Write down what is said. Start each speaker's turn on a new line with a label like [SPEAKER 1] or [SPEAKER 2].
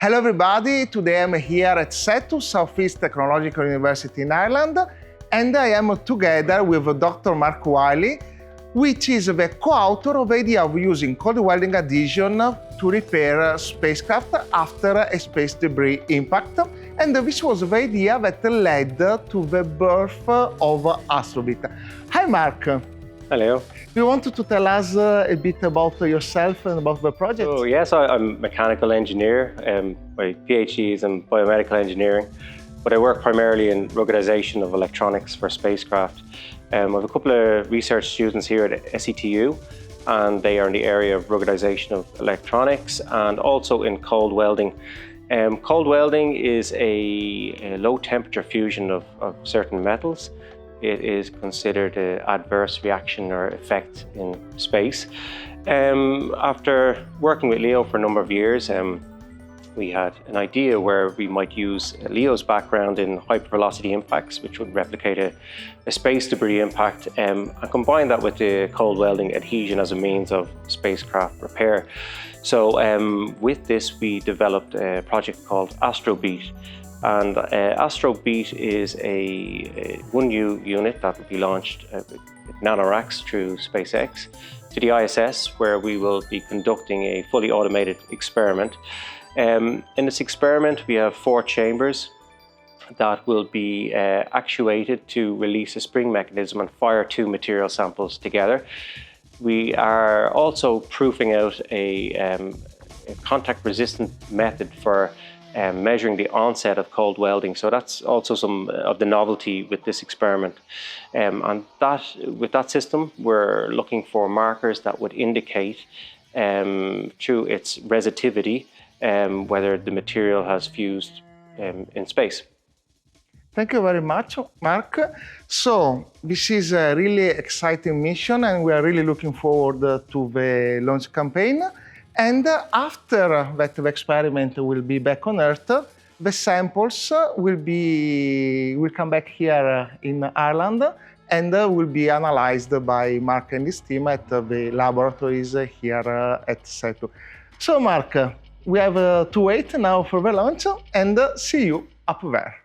[SPEAKER 1] Hello everybody, today I'm here at SETU, Southeast Technological University in Ireland, and I am together with Dr. Mark Wylie, which is the co-author of the idea of using cold welding adhesion to repair spacecraft after a space debris impact. And this was the idea that led to the birth of ASTROBEAT. Hi Mark.
[SPEAKER 2] Hello.
[SPEAKER 1] Do you want to tell us a bit about yourself and about the project?
[SPEAKER 2] Oh, yes, I'm a mechanical engineer. My PhD is in biomedical engineering, but I work primarily in ruggedization of electronics for spacecraft. I have a couple of research students here at SETU, and they are in the area of ruggedization of electronics and also in cold welding. Cold welding is a low temperature fusion of certain metals. It is considered an adverse reaction or effect in space. After working with Leo for a number of years, we had an idea where we might use Leo's background in hypervelocity impacts, which would replicate a space debris impact, and combine that with the cold welding adhesion as a means of spacecraft repair. So with this, we developed a project called ASTROBEAT. And ASTROBEAT is one new unit that will be launched with nanoracks through SpaceX to the ISS, where we will be conducting a fully automated experiment. In this experiment, we have 4 chambers that will be actuated to release a spring mechanism and fire 2 material samples together. We are also proofing out a contact-resistant method for measuring the onset of cold welding. So that's also some of the novelty with this experiment. And with that system, we're looking for markers that would indicate through its resistivity whether the material has fused in space.
[SPEAKER 1] Thank you very much, Mark. So this is a really exciting mission, and we are really looking forward to the launch campaign. And after that the experiment will be back on Earth, the samples will come back here in Ireland and will be analyzed by Mark and his team at the laboratories here at SETU. So Mark, we have to wait now for the launch, and see you up there.